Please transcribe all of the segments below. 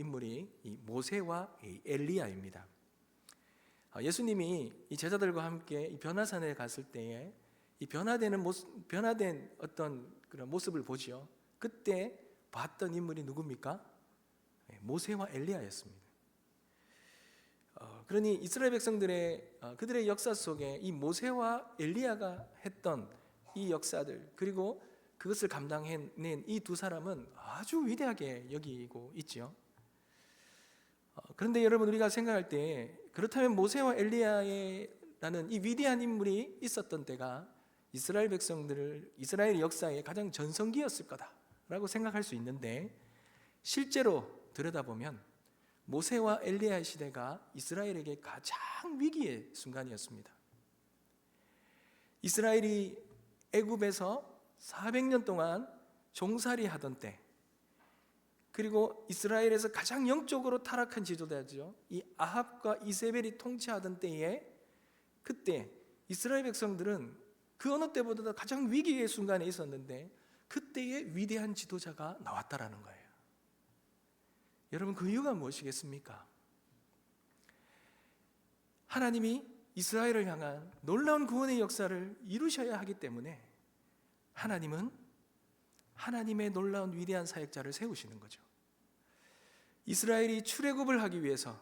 인물이 이 모세와 이 엘리야입니다. 예수님이 이 제자들과 함께 이 변화산에 갔을 때에 이 변화된 어떤 그런 모습을 보지요. 그때 봤던 인물이 누굽니까? 모세와 엘리야였습니다. 그러니 이스라엘 백성들의 그들의 역사 속에 이 모세와 엘리야가 했던 이 역사들, 그리고 그것을 감당해낸 이 두 사람은 아주 위대하게 여기고 있지요. 그런데 여러분, 우리가 생각할 때 그렇다면 모세와 엘리야라는 이 위대한 인물이 있었던 때가 이스라엘 역사의 가장 전성기였을 거다라고 생각할 수 있는데, 실제로 들여다보면 모세와 엘리야의 시대가 이스라엘에게 가장 위기의 순간이었습니다. 이스라엘이 애굽에서 400년 동안 종살이 하던 때, 그리고 이스라엘에서 가장 영적으로 타락한 지도자죠, 이 아합과 이세벨이 통치하던 때에, 그때 이스라엘 백성들은 그 어느 때보다도 가장 위기의 순간에 있었는데 그때의 위대한 지도자가 나왔다라는 거예요. 여러분, 그 이유가 무엇이겠습니까? 하나님이 이스라엘을 향한 놀라운 구원의 역사를 이루셔야 하기 때문에 하나님은 하나님의 놀라운 위대한 사역자를 세우시는 거죠. 이스라엘이 출애굽을 하기 위해서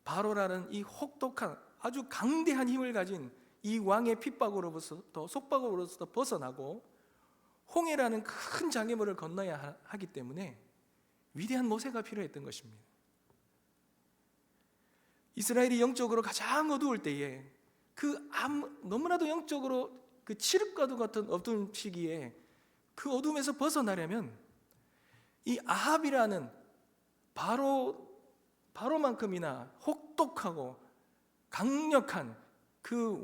바로라는 이 혹독한 아주 강대한 힘을 가진 이 왕의 속박으로부터 벗어나고 홍해라는 큰 장애물을 건너야 하기 때문에 위대한 모세가 필요했던 것입니다. 이스라엘이 영적으로 가장 어두울 때에 너무나도 영적으로 그 칠흑과도 같은 어두운 시기에 그 어둠에서 벗어나려면 이 아합이라는 바로만큼이나 혹독하고 강력한 그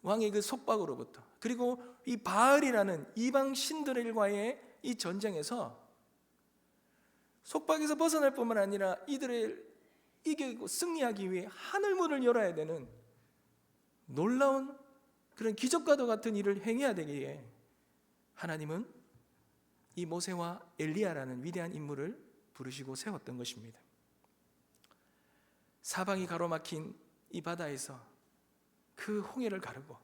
왕의 그 속박으로부터, 그리고 이 바알이라는 이방 신들과의 이 전쟁에서 속박에서 벗어날 뿐만 아니라 이들을 이기고 승리하기 위해 하늘문을 열어야 되는 놀라운 그런 기적과도 같은 일을 행해야 되기에 하나님은 이 모세와 엘리야라는 위대한 인물을 부르시고 세웠던 것입니다. 사방이 가로막힌 이 바다에서 그 홍해를 가르고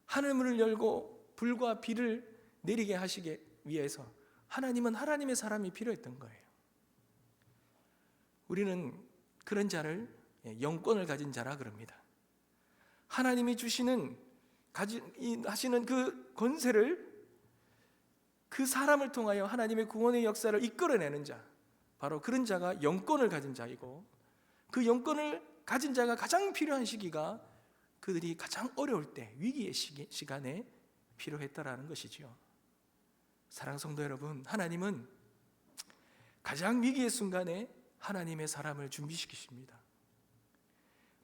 하늘문을 열고 불과 비를 내리게 하시기 위해서 하나님은 하나님의 사람이 필요했던 거예요. 우리는 그런 자를 영권을 가진 자라 그럽니다. 하나님이 하시는 그 권세를 그 사람을 통하여 하나님의 구원의 역사를 이끌어내는 자, 바로 그런 자가 영권을 가진 자이고, 그 영권을 가진 자가 가장 필요한 시기가 그들이 가장 어려울 때, 위기의 시간에 필요했다라는 것이지요. 사랑하는 성도 여러분, 하나님은 가장 위기의 순간에 하나님의 사람을 준비시키십니다.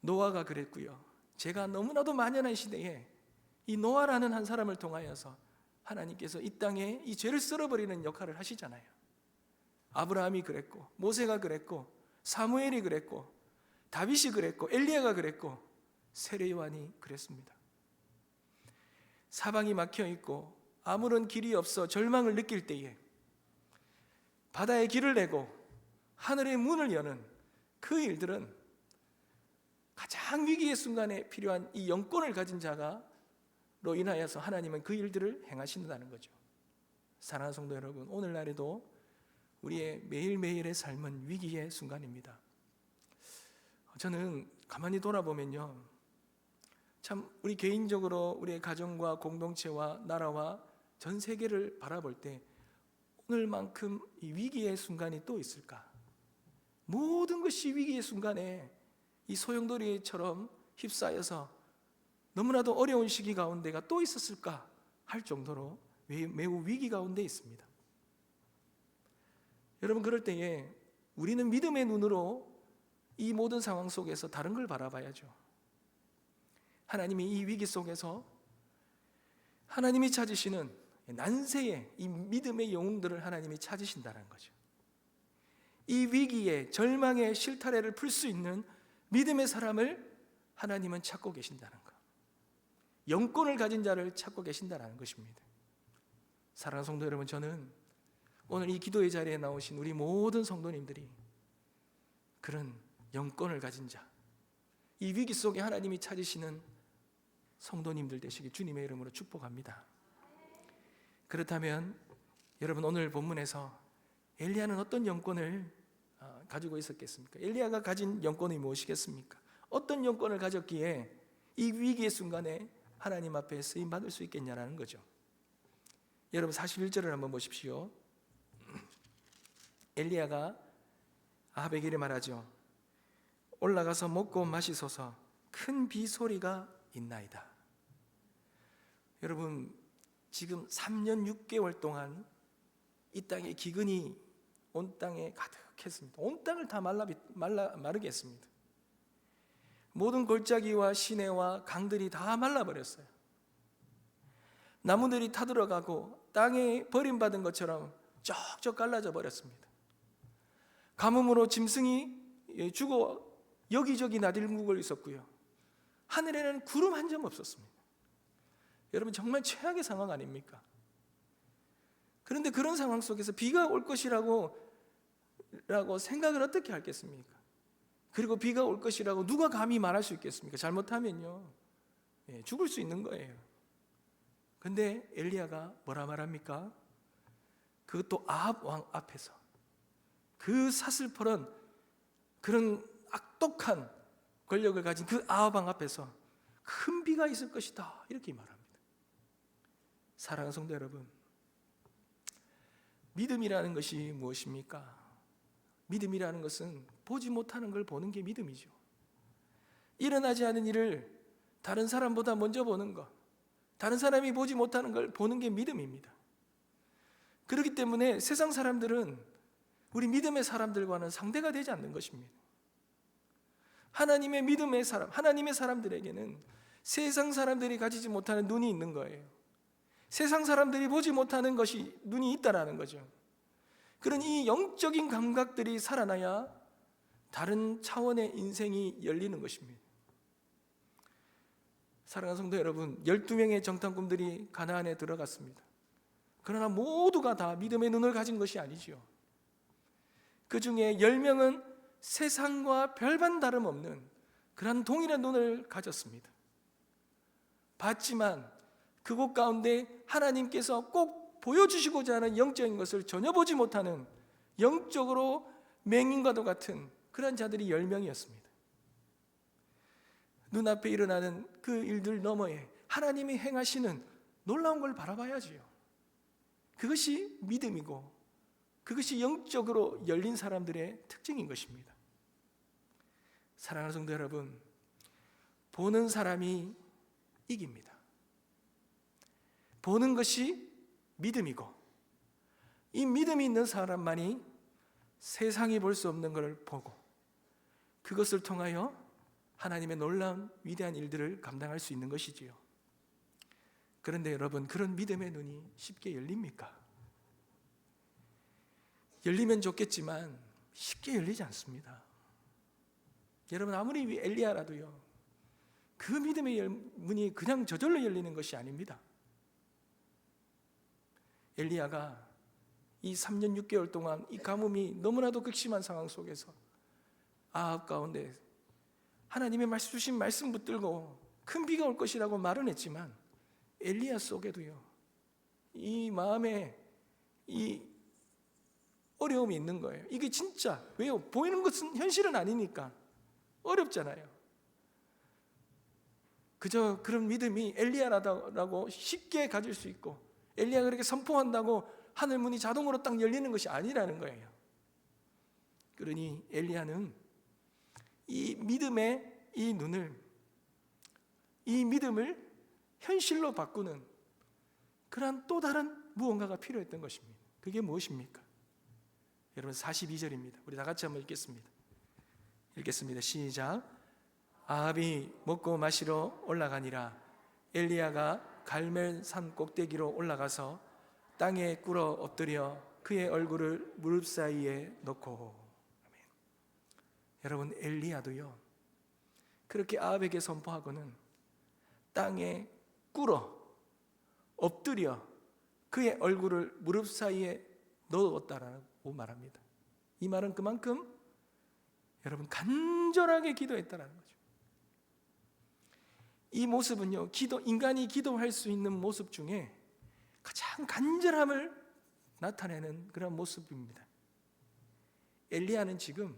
노아가 그랬고요. 제가 너무나도 만연한 시대에 이 노아라는 한 사람을 통하여서 하나님께서 이 땅에 이 죄를 쓸어버리는 역할을 하시잖아요. 아브라함이 그랬고, 모세가 그랬고, 사무엘이 그랬고, 다윗이 그랬고, 엘리야가 그랬고, 세례 요한이 그랬습니다. 사방이 막혀 있고 아무런 길이 없어 절망을 느낄 때에 바다에 길을 내고 하늘의 문을 여는 그 일들은 가장 위기의 순간에 필요한 이 영권을 가진 자로 인하여서 하나님은 그 일들을 행하신다는 거죠. 사랑하는 성도 여러분, 오늘날에도 우리의 매일매일의 삶은 위기의 순간입니다. 저는 가만히 돌아보면요, 참 우리 개인적으로 우리의 가정과 공동체와 나라와 전 세계를 바라볼 때 오늘만큼 이 위기의 순간이 또 있을까? 모든 것이 위기의 순간에 이 소용돌이처럼 휩싸여서 너무나도 어려운 시기 가운데가 또 있었을까 할 정도로 매우 위기 가운데 있습니다. 여러분, 그럴 때에 우리는 믿음의 눈으로 이 모든 상황 속에서 다른 걸 바라봐야죠. 하나님이 이 위기 속에서 하나님이 찾으시는 난세의 이 믿음의 영웅들을 하나님이 찾으신다는 거죠. 이 위기에 절망의 실타래를 풀 수 있는 믿음의 사람을 하나님은 찾고 계신다는 것, 영권을 가진 자를 찾고 계신다는 것입니다. 사랑하는 성도 여러분, 저는 오늘 이 기도의 자리에 나오신 우리 모든 성도님들이 그런 영권을 가진 자, 이 위기 속에 하나님이 찾으시는 성도님들 되시길 주님의 이름으로 축복합니다. 그렇다면 여러분, 오늘 본문에서 엘리야는 어떤 영권을 가지고 있었겠습니까? 엘리야가 가진 영권이 무엇이겠습니까? 어떤 영권을 가졌기에 이 위기의 순간에 하나님 앞에 쓰임 받을 수 있겠냐라는 거죠. 여러분 41절을 한번 보십시오. 엘리야가 아합에게 이렇게 말하죠. 올라가서 먹고 마시소서, 큰 비 소리가 있나이다. 여러분, 지금 3년 6개월 동안 이 땅에 기근이 온 땅에 가득했습니다. 온 땅을 다 마르게 했습니다. 모든 골짜기와 시내와 강들이 다 말라버렸어요. 나무들이 타들어가고 땅에 버림받은 것처럼 쩍쩍 갈라져 버렸습니다. 가뭄으로 짐승이 죽어 여기저기 나들고 있었고요. 하늘에는 구름 한 점 없었습니다. 여러분, 정말 최악의 상황 아닙니까? 그런데 그런 상황 속에서 비가 올 것이라고 생각을 어떻게 하겠습니까? 그리고 비가 올 것이라고 누가 감히 말할 수 있겠습니까? 잘못하면요, 죽을 수 있는 거예요. 근데 엘리야가 뭐라 말합니까? 그것도 아합 왕 앞에서, 그 사슬퍼런 그런 악독한 권력을 가진 그 아합 왕 앞에서 큰 비가 있을 것이다, 이렇게 말합니다. 사랑하는 성도 여러분, 믿음이라는 것이 무엇입니까? 믿음이라는 것은 보지 못하는 걸 보는 게 믿음이죠. 일어나지 않은 일을 다른 사람보다 먼저 보는 것, 다른 사람이 보지 못하는 걸 보는 게 믿음입니다. 그렇기 때문에 세상 사람들은 우리 믿음의 사람들과는 상대가 되지 않는 것입니다. 하나님의 믿음의 사람, 하나님의 사람들에게는 세상 사람들이 가지지 못하는 눈이 있는 거예요. 세상 사람들이 보지 못하는 것이 눈이 있다라는 거죠. 그런 이 영적인 감각들이 살아나야 다른 차원의 인생이 열리는 것입니다. 사랑하는 성도 여러분, 12명의 정탐꾼들이 가나안에 들어갔습니다. 그러나 모두가 다 믿음의 눈을 가진 것이 아니지요. 그 중에 10명은 세상과 별반 다름없는 그런 동일한 눈을 가졌습니다. 봤지만 그곳 가운데 하나님께서 꼭 보여주시고자 하는 영적인 것을 전혀 보지 못하는 영적으로 맹인과도 같은 그런 자들이 10명이었습니다. 눈앞에 일어나는 그 일들 너머에 하나님이 행하시는 놀라운 걸 바라봐야지요. 그것이 믿음이고 그것이 영적으로 열린 사람들의 특징인 것입니다. 사랑하는 성도 여러분, 보는 사람이 이깁니다. 보는 것이 믿음이고, 이 믿음이 있는 사람만이 세상이 볼 수 없는 것을 보고 그것을 통하여 하나님의 놀라운 위대한 일들을 감당할 수 있는 것이지요. 그런데 여러분, 그런 믿음의 눈이 쉽게 열립니까? 열리면 좋겠지만 쉽게 열리지 않습니다. 여러분, 아무리 엘리야라도요, 그 믿음의 문이 그냥 저절로 열리는 것이 아닙니다. 엘리야가 이 3년 6개월 동안 이 가뭄이 너무나도 극심한 상황 속에서 아합 가운데 하나님의 말씀 주신 말씀 붙들고 큰 비가 올 것이라고 말은 했지만 엘리야 속에도요, 이 마음에 이 어려움이 있는 거예요. 이게 진짜, 왜요? 보이는 것은 현실은 아니니까 어렵잖아요. 그저 그런 믿음이 엘리야라고 쉽게 가질 수 있고 엘리야가 그렇게 선포한다고 하늘 문이 자동으로 딱 열리는 것이 아니라는 거예요. 그러니 엘리야는 이 믿음의 이 눈을, 이 믿음을 현실로 바꾸는 그러한 또 다른 무언가가 필요했던 것입니다. 그게 무엇입니까? 여러분, 42절입니다. 우리 다 같이 한번 읽겠습니다. 시작. 아합이 먹고 마시러 올라가니라. 엘리야가 갈멜산 꼭대기로 올라가서 땅에 꿇어 엎드려 그의 얼굴을 무릎 사이에 넣고. 아멘. 여러분, 엘리야도요, 그렇게 아합에게 선포하고는 땅에 꿇어 엎드려 그의 얼굴을 무릎 사이에 넣었다라고 말합니다. 이 말은 그만큼 여러분 간절하게 기도했다라는 거죠. 이 모습은요, 인간이 기도할 수 있는 모습 중에 가장 간절함을 나타내는 그런 모습입니다. 엘리야는 지금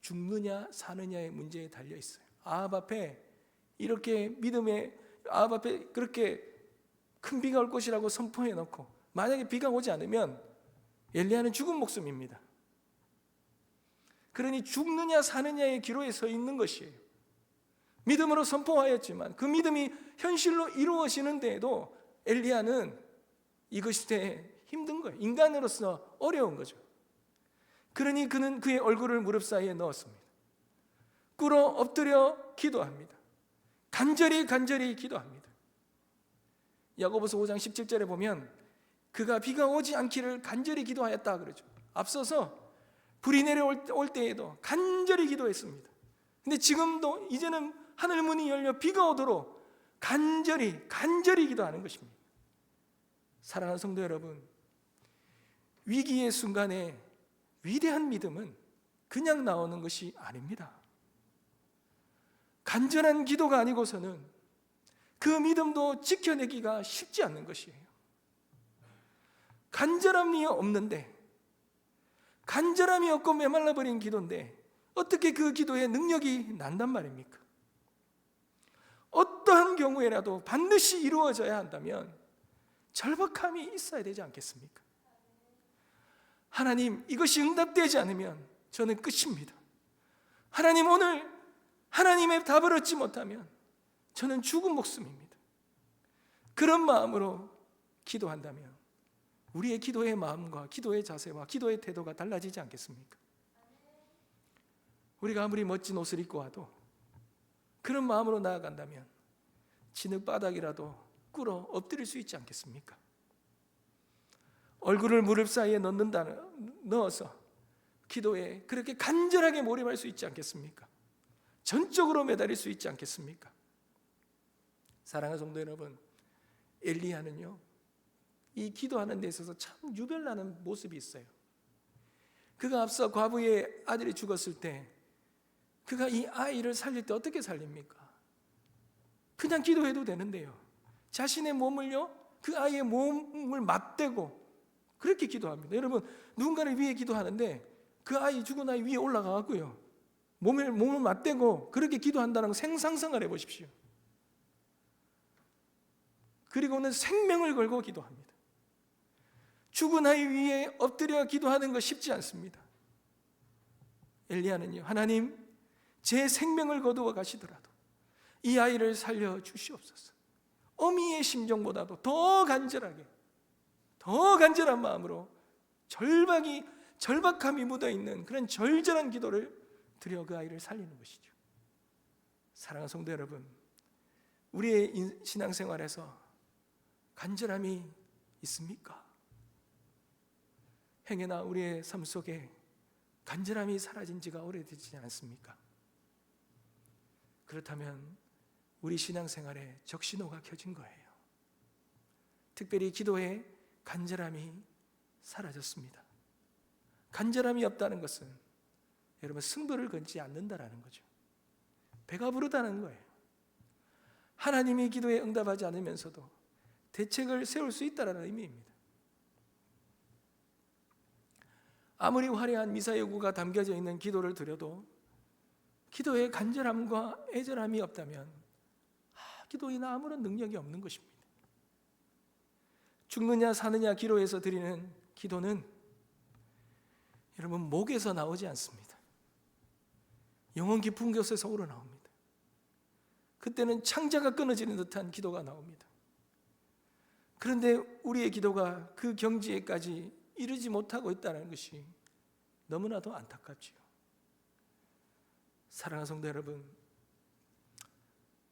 죽느냐 사느냐의 문제에 달려 있어요. 아합 앞에 이렇게 믿음의 아합 앞에 그렇게 큰 비가 올 것이라고 선포해 놓고 만약에 비가 오지 않으면 엘리야는 죽은 목숨입니다. 그러니 죽느냐 사느냐의 기로에 서 있는 것이에요. 믿음으로 선포하였지만 그 믿음이 현실로 이루어지는 데에도 엘리야는 이것이 힘든 거예요. 인간으로서 어려운 거죠. 그러니 그는 그의 얼굴을 무릎 사이에 넣었습니다. 꿇어 엎드려 기도합니다. 간절히 기도합니다. 야고보서 5장 17절에 보면 그가 비가 오지 않기를 간절히 기도하였다 그러죠. 앞서서 불이 내려올 때에도 간절히 기도했습니다. 근데 지금도 이제는 하늘 문이 열려 비가 오도록 간절히 기도하는 것입니다. 사랑하는 성도 여러분, 위기의 순간에 위대한 믿음은 그냥 나오는 것이 아닙니다. 간절한 기도가 아니고서는 그 믿음도 지켜내기가 쉽지 않는 것이에요. 간절함이 없는데, 간절함이 없고 메말라버린 기도인데 어떻게 그 기도에 능력이 난단 말입니까? 어떠한 경우에라도 반드시 이루어져야 한다면 절박함이 있어야 되지 않겠습니까? 하나님, 이것이 응답되지 않으면 저는 끝입니다. 하나님, 오늘 하나님의 답을 얻지 못하면 저는 죽은 목숨입니다. 그런 마음으로 기도한다면 우리의 기도의 마음과 기도의 자세와 기도의 태도가 달라지지 않겠습니까? 우리가 아무리 멋진 옷을 입고 와도 그런 마음으로 나아간다면 진흙바닥이라도 꿇어 엎드릴 수 있지 않겠습니까? 얼굴을 무릎 사이에 넣어서 기도에 그렇게 간절하게 몰입할 수 있지 않겠습니까? 전적으로 매달릴 수 있지 않겠습니까? 사랑하는 성도 여러분, 엘리야는요, 이 기도하는 데 있어서 참 유별나는 모습이 있어요. 그가 앞서 과부의 아들이 죽었을 때 그가 이 아이를 살릴 때 어떻게 살립니까? 그냥 기도해도 되는데요, 자신의 몸을요, 그 아이의 몸을 맞대고 그렇게 기도합니다. 여러분, 누군가를 위해 기도하는데 그 아이, 죽은 아이 위에 올라가고요, 몸을 맞대고 그렇게 기도한다는 거 생상상을 해보십시오. 그리고는 생명을 걸고 기도합니다. 죽은 아이 위에 엎드려 기도하는 거 쉽지 않습니다. 엘리야는요, 하나님, 제 생명을 거두어 가시더라도 이 아이를 살려 주시옵소서. 어미의 심정보다도 더 간절하게, 더 간절한 마음으로 절박함이 묻어있는 그런 절절한 기도를 드려 그 아이를 살리는 것이죠. 사랑하는 성도 여러분, 우리의 신앙생활에서 간절함이 있습니까? 행여나 우리의 삶 속에 간절함이 사라진 지가 오래되지 않습니까? 그렇다면 우리 신앙생활에 적신호가 켜진 거예요. 특별히 기도에 간절함이 사라졌습니다. 간절함이 없다는 것은 여러분, 승부를 걸지 않는다라는 거죠. 배가 부르다는 거예요. 하나님이 기도에 응답하지 않으면서도 대책을 세울 수 있다는 의미입니다. 아무리 화려한 미사 요구가 담겨져 있는 기도를 드려도 기도에 간절함과 애절함이 없다면 기도에는 아무런 능력이 없는 것입니다. 죽느냐 사느냐 기로에서 드리는 기도는 여러분, 목에서 나오지 않습니다. 영혼 깊은 곳에서 우러나옵니다. 그때는 창자가 끊어지는 듯한 기도가 나옵니다. 그런데 우리의 기도가 그 경지에까지 이르지 못하고 있다는 것이 너무나도 안타깝지요. 사랑하는 성도 여러분,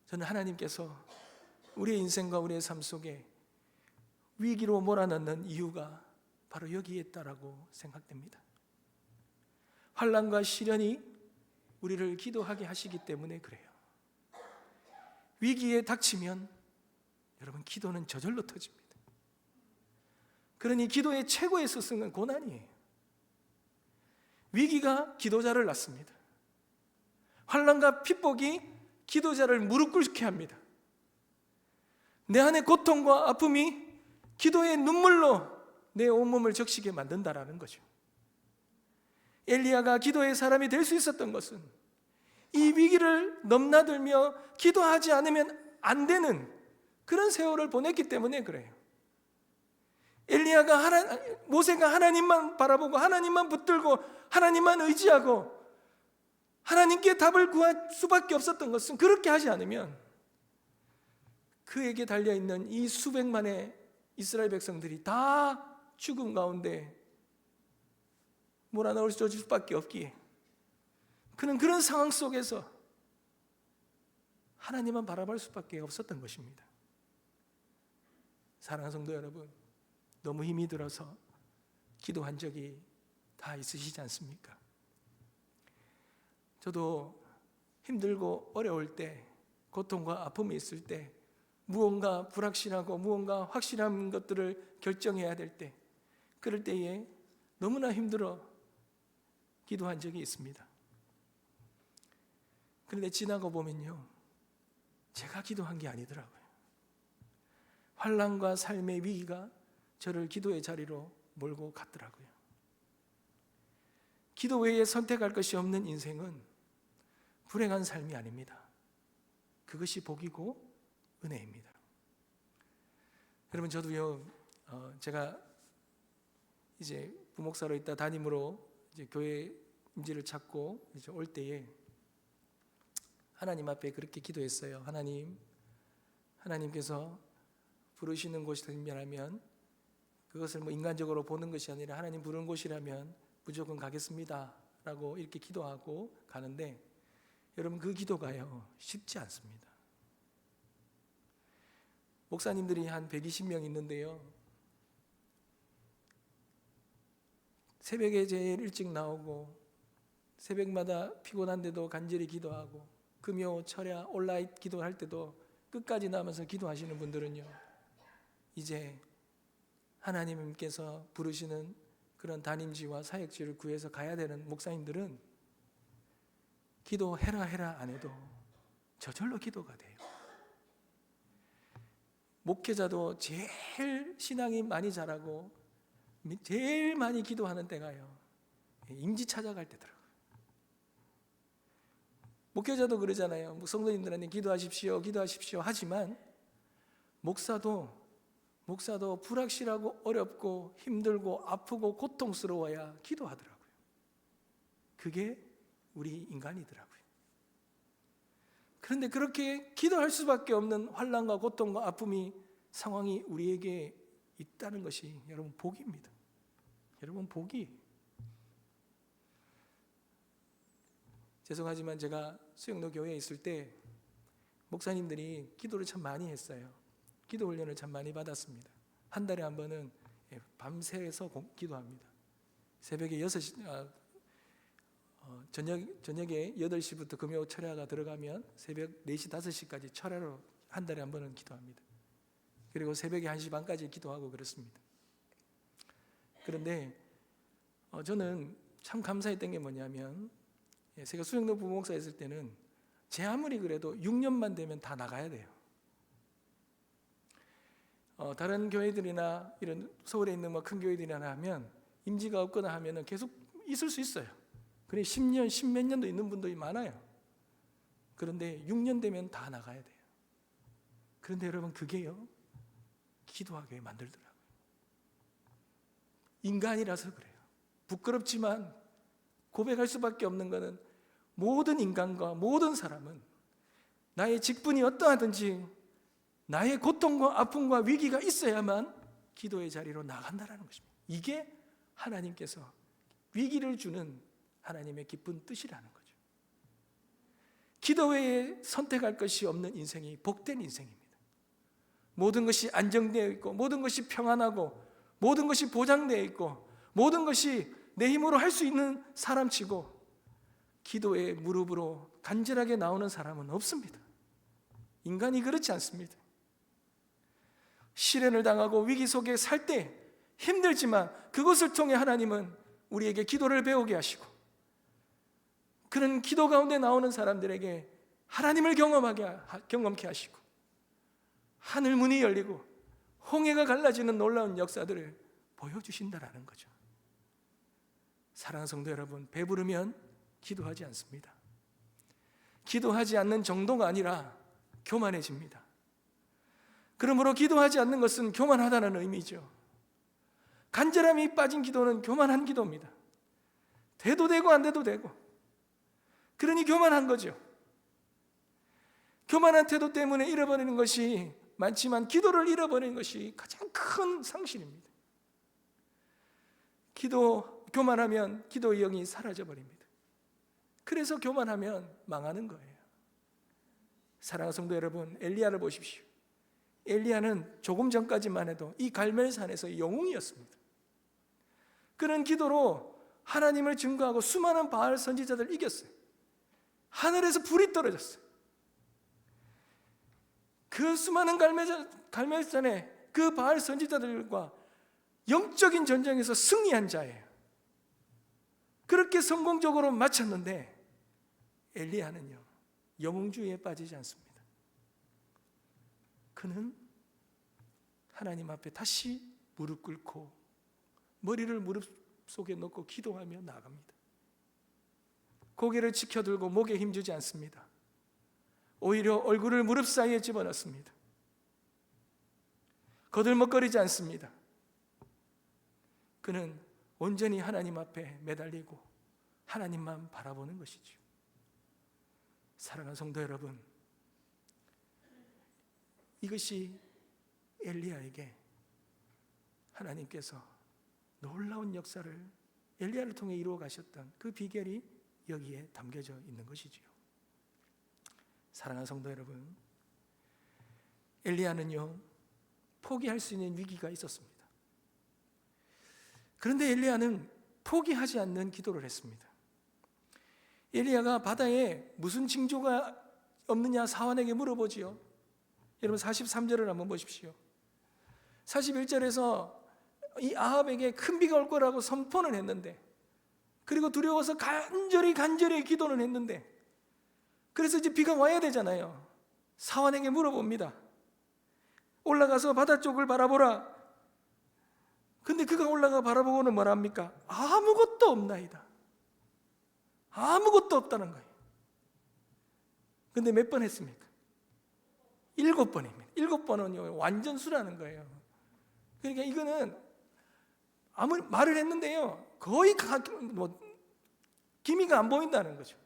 저는 하나님께서 우리의 인생과 우리의 삶 속에 위기로 몰아넣는 이유가 바로 여기에 있다라고 생각됩니다. 환난과 시련이 우리를 기도하게 하시기 때문에 그래요. 위기에 닥치면 여러분, 기도는 저절로 터집니다. 그러니 기도의 최고의 스승은 고난이에요. 위기가 기도자를 낳습니다. 환난과 핍박이 기도자를 무릎 꿇게 합니다. 내 안의 고통과 아픔이 기도의 눈물로 내 온몸을 적시게 만든다라는 거죠. 엘리야가 기도의 사람이 될 수 있었던 것은 이 위기를 넘나들며 기도하지 않으면 안 되는 그런 세월을 보냈기 때문에 그래요. 모세가 하나님만 바라보고 하나님만 붙들고 하나님만 의지하고 하나님께 답을 구할 수밖에 없었던 것은, 그렇게 하지 않으면 그에게 달려있는 이 수백만의 이스라엘 백성들이 다 죽음 가운데 몰아넣을 수밖에 없기에 그는 그런 상황 속에서 하나님만 바라볼 수밖에 없었던 것입니다. 사랑하는 성도 여러분, 너무 힘이 들어서 기도한 적이 다 있으시지 않습니까? 저도 힘들고 어려울 때, 고통과 아픔이 있을 때, 무언가 불확실하고 무언가 확실한 것들을 결정해야 될 때, 그럴 때에 너무나 힘들어 기도한 적이 있습니다. 그런데 지나고 보면요, 제가 기도한 게 아니더라고요. 환난과 삶의 위기가 저를 기도의 자리로 몰고 갔더라고요. 기도 외에 선택할 것이 없는 인생은 불행한 삶이 아닙니다. 그것이 복이고 은혜입니다. 여러분, 저도요, 제가 이제 부목사로 있다 담임으로 이제 교회 임지를 찾고 이제 올 때에 하나님 앞에 그렇게 기도했어요. 하나님께서 부르시는 곳이라면, 그것을 뭐 인간적으로 보는 것이 아니라 하나님 부르는 곳이라면 무조건 가겠습니다 라고 이렇게 기도하고 가는데, 여러분, 그 기도가요 쉽지 않습니다. 목사님들이 한 120명 있는데요, 새벽에 제일 일찍 나오고 새벽마다 피곤한데도 간절히 기도하고 금요 철야 온라인 기도할 때도 끝까지 남아서 기도하시는 분들은요, 이제 하나님께서 부르시는 그런 담임지와 사역지를 구해서 가야 되는 목사님들은 기도해라 안 해도 저절로 기도가 돼요. 목회자도 제일 신앙이 많이 자라고 제일 많이 기도하는 때가요, 임지 찾아갈 때더라고요. 목회자도 그러잖아요. 성도님들한테 기도하십시오 하지만 목사도 불확실하고 어렵고 힘들고 아프고 고통스러워야 기도하더라고요. 그게 우리 인간이더라고요. 그런데 그렇게 기도할 수밖에 없는 환난과 고통과 아픔이 상황이 우리에게 있다는 것이 여러분 복입니다. 여러분 복이. 죄송하지만 제가 수영로 교회에 있을 때 목사님들이 기도를 참 많이 했어요. 기도 훈련을 참 많이 받았습니다. 한 달에 한 번은 밤새서 기도합니다. 새벽에 6시, 저녁에 8시부터 금요 철야가 들어가면 새벽 4시, 5시까지 철야로 한 달에 한 번은 기도합니다. 그리고 새벽에 1시 반까지 기도하고 그렇습니다. 그런데 저는 참 감사했던 게 뭐냐면, 제가 수영로 부목사 했을 때는 제 아무리 그래도 6년만 되면 다 나가야 돼요. 다른 교회들이나 이런 서울에 있는 뭐 큰 교회들이나 하면 임지가 없거나 하면은 계속 있을 수 있어요. 그래 10년, 10몇 년도 있는 분들이 많아요. 그런데 6년 되면 다 나가야 돼요. 그런데 여러분, 그게요 기도하게 만들더라고요. 인간이라서 그래요. 부끄럽지만 고백할 수밖에 없는 것은, 모든 인간과 모든 사람은 나의 직분이 어떠하든지 나의 고통과 아픔과 위기가 있어야만 기도의 자리로 나간다는 것입니다. 이게 하나님께서 위기를 주는 하나님의 깊은 뜻이라는 거죠. 기도 외에 선택할 것이 없는 인생이 복된 인생입니다. 모든 것이 안정되어 있고, 모든 것이 평안하고, 모든 것이 보장되어 있고, 모든 것이 내 힘으로 할 수 있는 사람치고 기도의 무릎으로 간절하게 나오는 사람은 없습니다. 인간이 그렇지 않습니다. 시련을 당하고 위기 속에 살 때 힘들지만 그것을 통해 하나님은 우리에게 기도를 배우게 하시고, 그런 기도 가운데 나오는 사람들에게 하나님을 경험케 하시고, 하늘 문이 열리고 홍해가 갈라지는 놀라운 역사들을 보여주신다라는 거죠. 사랑하는 성도 여러분, 배부르면 기도하지 않습니다. 기도하지 않는 정도가 아니라 교만해집니다. 그러므로 기도하지 않는 것은 교만하다는 의미죠. 간절함이 빠진 기도는 교만한 기도입니다. 돼도 되고 안 돼도 되고, 그러니 교만한 거죠. 교만한 태도 때문에 잃어버리는 것이 많지만 기도를 잃어버리는 것이 가장 큰 상실입니다. 교만하면 기도의 영이 사라져버립니다. 그래서 교만하면 망하는 거예요. 사랑하는 성도 여러분, 엘리야를 보십시오. 엘리야는 조금 전까지만 해도 이 갈멜산에서 영웅이었습니다. 그런 기도로 하나님을 증거하고 수많은 바알 선지자들을 이겼어요. 하늘에서 불이 떨어졌어요. 그 수많은 갈멜산에 그 바알 선지자들과 영적인 전쟁에서 승리한 자예요. 그렇게 성공적으로 마쳤는데 엘리야는요, 영웅주의에 빠지지 않습니다. 그는 하나님 앞에 다시 무릎 꿇고 머리를 무릎 속에 넣고 기도하며 나갑니다. 고개를 치켜들고 목에 힘주지 않습니다. 오히려 얼굴을 무릎 사이에 집어넣습니다. 거들먹거리지 않습니다. 그는 온전히 하나님 앞에 매달리고 하나님만 바라보는 것이죠. 사랑하는 성도 여러분, 이것이 엘리야에게 하나님께서 놀라운 역사를 엘리야를 통해 이루어 가셨던 그 비결이 여기에 담겨져 있는 것이지요. 사랑하는 성도 여러분, 엘리야는요, 포기할 수 있는 위기가 있었습니다. 그런데 엘리야는 포기하지 않는 기도를 했습니다. 엘리야가 바다에 무슨 징조가 없느냐 사환에게 물어보지요. 여러분 43절을 한번 보십시오. 41절에서 이 아합에게 큰 비가 올 거라고 선포는 했는데, 그리고 두려워서 간절히 기도는 했는데, 그래서 이제 비가 와야 되잖아요. 사환에게 물어봅니다. 올라가서 바다 쪽을 바라보라. 근데 그가 올라가 바라보고는 뭐라 합니까? 아무것도 없나이다. 아무것도 없다는 거예요. 근데 몇 번 했습니까? 7번입니다. 7번은 완전 수라는 거예요. 그러니까 이거는 아무리 말을 했는데요, 거의 기미가 안 보인다는 거죠.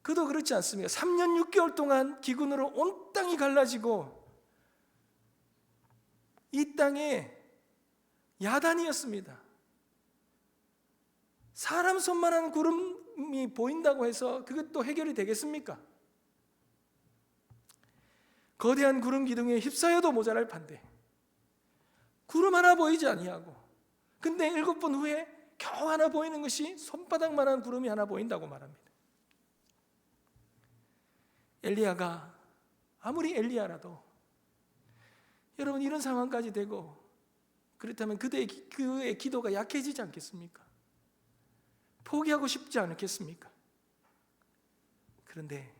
그도 그렇지 않습니까? 3년 6개월 동안 기근으로 온 땅이 갈라지고 이 땅에 야단이었습니다. 사람 손만한 구름이 보인다고 해서 그것도 해결이 되겠습니까? 거대한 구름 기둥에 휩싸여도 모자랄 판데 구름 하나 보이지 아니하고, 근데 7번 후에 겨우 하나 보이는 것이 손바닥만한 구름이 하나 보인다고 말합니다. 엘리야가 아무리 엘리야라도 여러분 이런 상황까지 되고 그렇다면 그의 기도가 약해지지 않겠습니까? 포기하고 싶지 않겠습니까? 그런데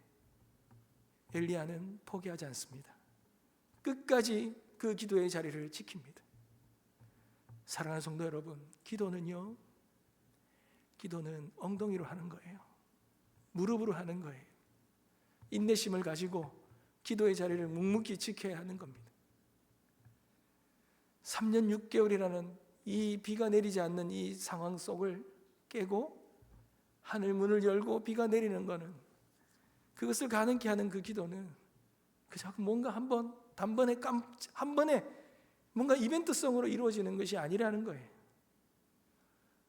엘리야는 포기하지 않습니다. 끝까지 그 기도의 자리를 지킵니다. 사랑하는 성도 여러분, 기도는 엉덩이로 하는 거예요. 무릎으로 하는 거예요. 인내심을 가지고 기도의 자리를 묵묵히 지켜야 하는 겁니다. 3년 6개월이라는 이 비가 내리지 않는 이 상황 속을 깨고 하늘 문을 열고 비가 내리는 것은, 그것을 가능케 하는 그 기도는 그저 뭔가 한 번에 뭔가 이벤트성으로 이루어지는 것이 아니라는 거예요.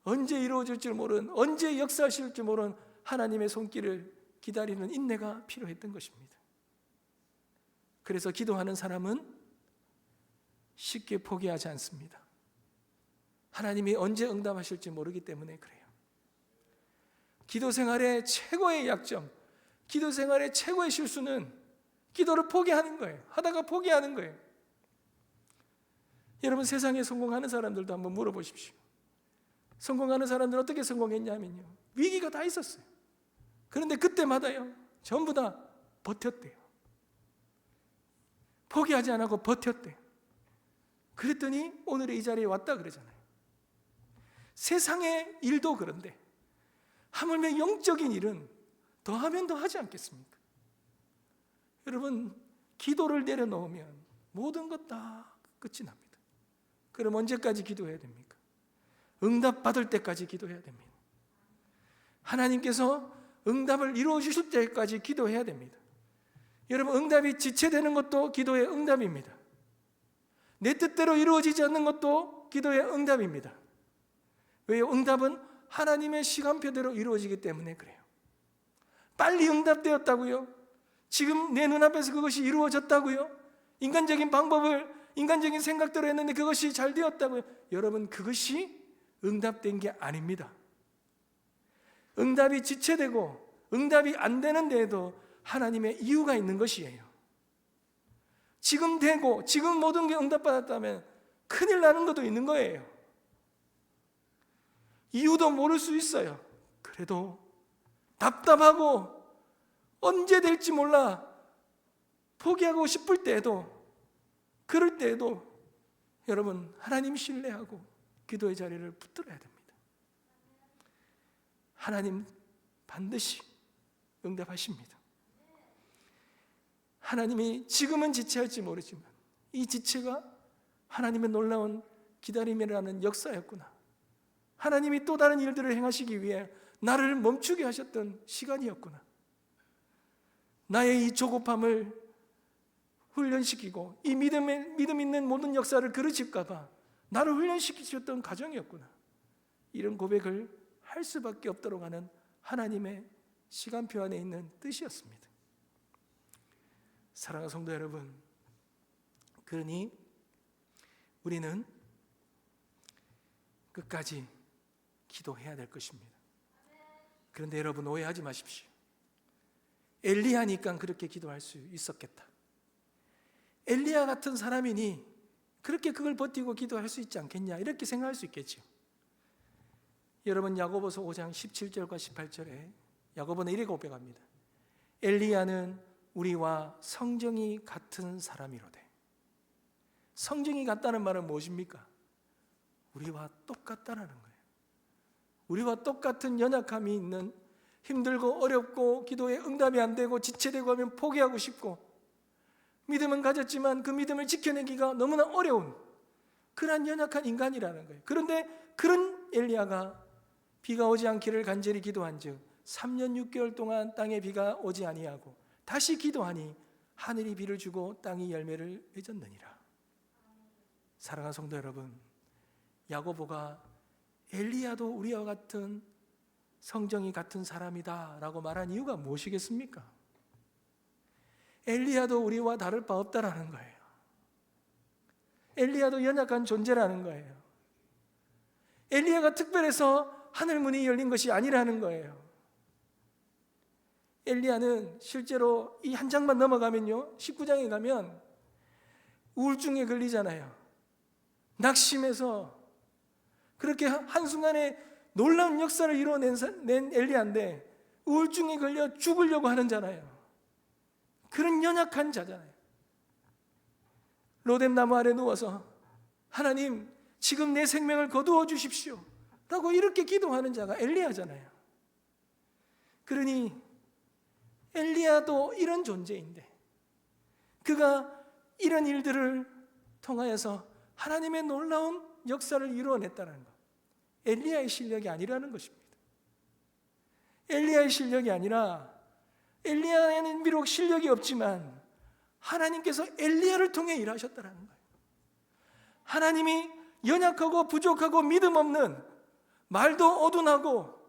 언제 이루어질 줄 모르는, 언제 역사하실 줄 모르는 하나님의 손길을 기다리는 인내가 필요했던 것입니다. 그래서 기도하는 사람은 쉽게 포기하지 않습니다. 하나님이 언제 응답하실지 모르기 때문에 그래요. 기도 생활의 최고의 약점, 기도 생활의 최고의 실수는 기도를 포기하는 거예요. 하다가 포기하는 거예요. 여러분, 세상에 성공하는 사람들도 한번 물어보십시오. 성공하는 사람들은 어떻게 성공했냐면요, 위기가 다 있었어요. 그런데 그때마다요, 전부 다 버텼대요. 포기하지 않고 버텼대요. 그랬더니 오늘의 이 자리에 왔다 그러잖아요. 세상의 일도 그런데 하물며 영적인 일은 더하면 더하지 않겠습니까? 여러분, 기도를 내려놓으면 모든 것 다 끝이 납니다. 그럼 언제까지 기도해야 됩니까? 응답받을 때까지 기도해야 됩니다. 하나님께서 응답을 이루어 주실 때까지 기도해야 됩니다. 여러분, 응답이 지체되는 것도 기도의 응답입니다. 내 뜻대로 이루어지지 않는 것도 기도의 응답입니다. 왜요? 응답은 하나님의 시간표대로 이루어지기 때문에 그래요. 빨리 응답되었다고요? 지금 내 눈앞에서 그것이 이루어졌다고요? 인간적인 방법을, 인간적인 생각대로 했는데 그것이 잘 되었다고요? 여러분, 그것이 응답된 게 아닙니다. 응답이 지체되고 응답이 안 되는 데에도 하나님의 이유가 있는 것이에요. 지금 되고 지금 모든 게 응답받았다면 큰일 나는 것도 있는 거예요. 이유도 모를 수 있어요. 그래도 답답하고 언제 될지 몰라 포기하고 싶을 때에도, 그럴 때에도 여러분, 하나님 신뢰하고 기도의 자리를 붙들어야 됩니다. 하나님 반드시 응답하십니다. 하나님이 지금은 지체할지 모르지만 이 지체가 하나님의 놀라운 기다림이라는 역사였구나. 하나님이 또 다른 일들을 행하시기 위해 나를 멈추게 하셨던 시간이었구나. 나의 이 조급함을 훈련시키고 이 믿음 있는 모든 역사를 그르칠까 봐 나를 훈련시키셨던 과정이었구나. 이런 고백을 할 수밖에 없도록 하는 하나님의 시간표 안에 있는 뜻이었습니다. 사랑하는 성도 여러분, 그러니 우리는 끝까지 기도해야 될 것입니다. 그런데 여러분, 오해하지 마십시오. 엘리야니까 그렇게 기도할 수 있었겠다. 엘리야 같은 사람이니 그렇게 그걸 버티고 기도할 수 있지 않겠냐, 이렇게 생각할 수 있겠죠. 여러분, 야고보서 5장 17절과 18절에 야고보는 이렇게 고백합니다. 엘리야는 우리와 성정이 같은 사람이로되. 성정이 같다는 말은 무엇입니까? 우리와 똑같다라는 거예요. 우리와 똑같은 연약함이 있는, 힘들고 어렵고 기도에 응답이 안 되고 지체되고 하면 포기하고 싶고, 믿음은 가졌지만 그 믿음을 지켜내기가 너무나 어려운 그러한 연약한 인간이라는 거예요. 그런데 그런 엘리야가 비가 오지 않기를 간절히 기도한즉 3년 6개월 동안 땅에 비가 오지 아니하고 다시 기도하니 하늘이 비를 주고 땅이 열매를 맺었느니라. 사랑하는 성도 여러분, 야고보가 엘리야도 우리와 같은 성정이 같은 사람이다 라고 말한 이유가 무엇이겠습니까? 엘리야도 우리와 다를 바 없다라는 거예요. 엘리야도 연약한 존재라는 거예요. 엘리야가 특별해서 하늘문이 열린 것이 아니라는 거예요. 엘리야는 실제로 이 한 장만 넘어가면요, 19장에 가면 우울증에 걸리잖아요. 낙심해서 그렇게 한순간에 놀라운 역사를 이뤄낸 엘리야인데 우울증에 걸려 죽으려고 하는 자잖아요. 그런 연약한 자잖아요. 로뎀 나무 아래 누워서 하나님, 지금 내 생명을 거두어 주십시오 라고 이렇게 기도하는 자가 엘리야잖아요. 그러니 엘리야도 이런 존재인데 그가 이런 일들을 통하여서 하나님의 놀라운 역사를 이루어냈다는 것, 엘리야의 실력이 아니라는 것입니다. 엘리야의 실력이 아니라, 엘리야에는 비록 실력이 없지만 하나님께서 엘리야를 통해 일하셨다는 거예요. 하나님이 연약하고 부족하고 믿음 없는, 말도 어둔하고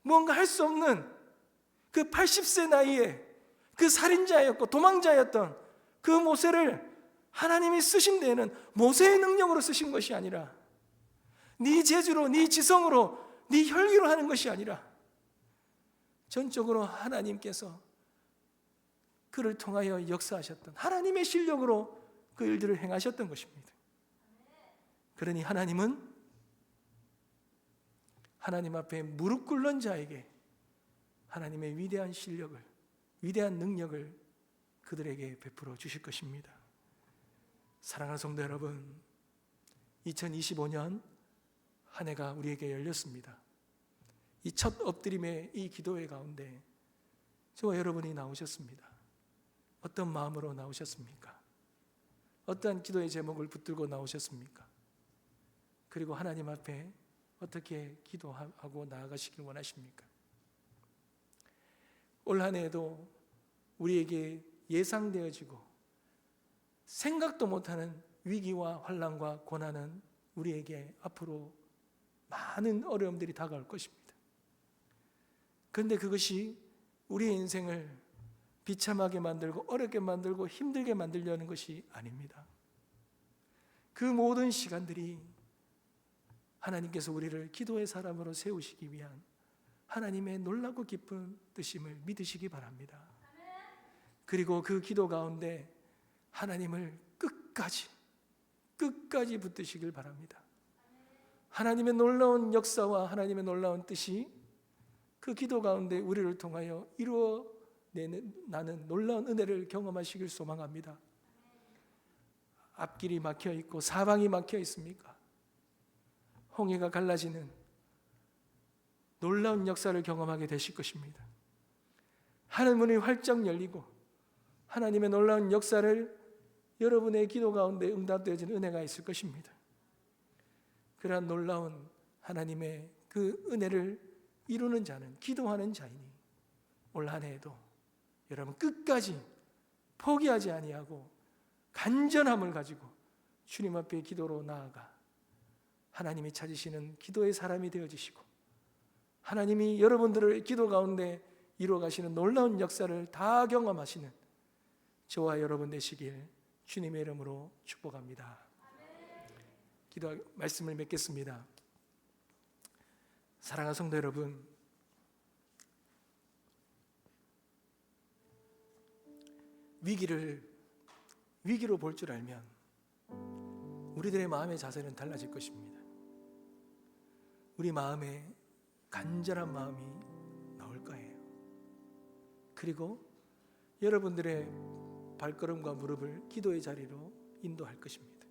뭔가 할 수 없는 그 80세 나이에 그 살인자였고 도망자였던 그 모세를 하나님이 쓰신 데에는 모세의 능력으로 쓰신 것이 아니라, 네 재주로, 네 지성으로, 네 혈기로 하는 것이 아니라 전적으로 하나님께서 그를 통하여 역사하셨던 하나님의 실력으로 그 일들을 행하셨던 것입니다. 그러니 하나님은 하나님 앞에 무릎 꿇는 자에게 하나님의 위대한 실력을, 위대한 능력을 그들에게 베풀어 주실 것입니다. 사랑하는 성도 여러분, 2025년 한 해가 우리에게 열렸습니다. 이 첫 엎드림의 이 기도회 가운데 저와 여러분이 나오셨습니다. 어떤 마음으로 나오셨습니까? 어떠한 기도의 제목을 붙들고 나오셨습니까? 그리고 하나님 앞에 어떻게 기도하고 나아가시길 원하십니까? 올 한 해에도 우리에게 예상되어지고 생각도 못하는 위기와 환난과 고난은 우리에게 앞으로 많은 어려움들이 다가올 것입니다. 그런데 그것이 우리의 인생을 비참하게 만들고 어렵게 만들고 힘들게 만들려는 것이 아닙니다. 그 모든 시간들이 하나님께서 우리를 기도의 사람으로 세우시기 위한 하나님의 놀랍고 깊은 뜻임을 믿으시기 바랍니다. 그리고 그 기도 가운데 하나님을 끝까지 붙드시길 바랍니다. 하나님의 놀라운 역사와 하나님의 놀라운 뜻이 그 기도 가운데 우리를 통하여 이루어내는 놀라운 은혜를 경험하시길 소망합니다. 앞길이 막혀 있고 사방이 막혀 있습니까? 홍해가 갈라지는 놀라운 역사를 경험하게 되실 것입니다. 하늘문이 활짝 열리고 하나님의 놀라운 역사를 여러분의 기도 가운데 응답되어지는 은혜가 있을 것입니다. 그러한 놀라운 하나님의 그 은혜를 이루는 자는 기도하는 자이니 올 한 해에도 여러분 끝까지 포기하지 아니하고 간절함을 가지고 주님 앞에 기도로 나아가 하나님이 찾으시는 기도의 사람이 되어지시고 하나님이 여러분들의 기도 가운데 이루어가시는 놀라운 역사를 다 경험하시는 저와 여러분 되시길 주님의 이름으로 축복합니다. 기도 말씀을 맺겠습니다. 사랑하는 성도 여러분, 위기로 볼 줄 알면 우리들의 마음의 자세는 달라질 것입니다. 우리 마음에 간절한 마음이 나올 거예요. 그리고 여러분들의 발걸음과 무릎을 기도의 자리로 인도할 것입니다.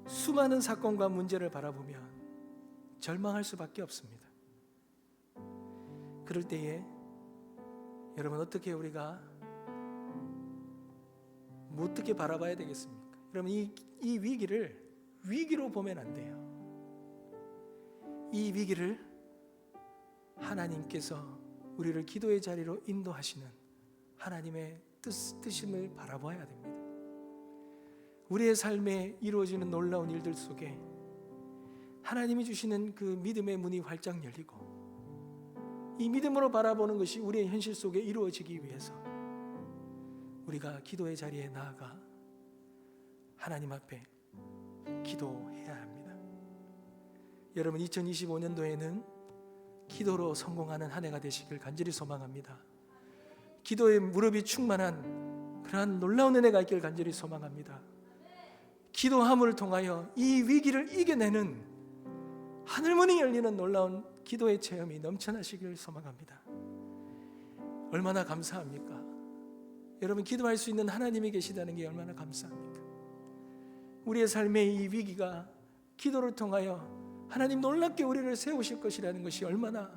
수많은 사건과 문제를 바라보면 절망할 수밖에 없습니다. 그럴 때에 여러분 어떻게 우리가 어떻게 바라봐야 되겠습니까? 여러분 이 위기로 보면 안 돼요. 이 위기를 하나님께서 우리를 기도의 자리로 인도하시는 하나님의 뜻임을 바라봐야 됩니다. 우리의 삶에 이루어지는 놀라운 일들 속에 하나님이 주시는 그 믿음의 문이 활짝 열리고 이 믿음으로 바라보는 것이 우리의 현실 속에 이루어지기 위해서 우리가 기도의 자리에 나아가 하나님 앞에 기도해야 합니다. 여러분 2025년도에는 기도로 성공하는 한 해가 되시길 간절히 소망합니다. 기도의 무릎이 충만한 그러한 놀라운 은혜가 있기를 간절히 소망합니다. 기도함을 통하여 이 위기를 이겨내는 하늘문이 열리는 놀라운 기도의 체험이 넘쳐나시길 소망합니다. 얼마나 감사합니까? 여러분 기도할 수 있는 하나님이 계시다는 게 얼마나 감사합니까? 우리의 삶의 이 위기가 기도를 통하여 하나님 놀랍게 우리를 세우실 것이라는 것이 얼마나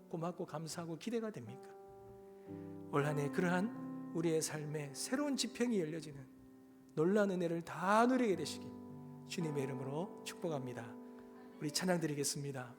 고맙고 감사하고 기대가 됩니까? 올 한 해 그러한 우리의 삶에 새로운 지평이 열려지는 놀라운 은혜를 다 누리게 되시길 주님의 이름으로 축복합니다. 우리 찬양 드리겠습니다.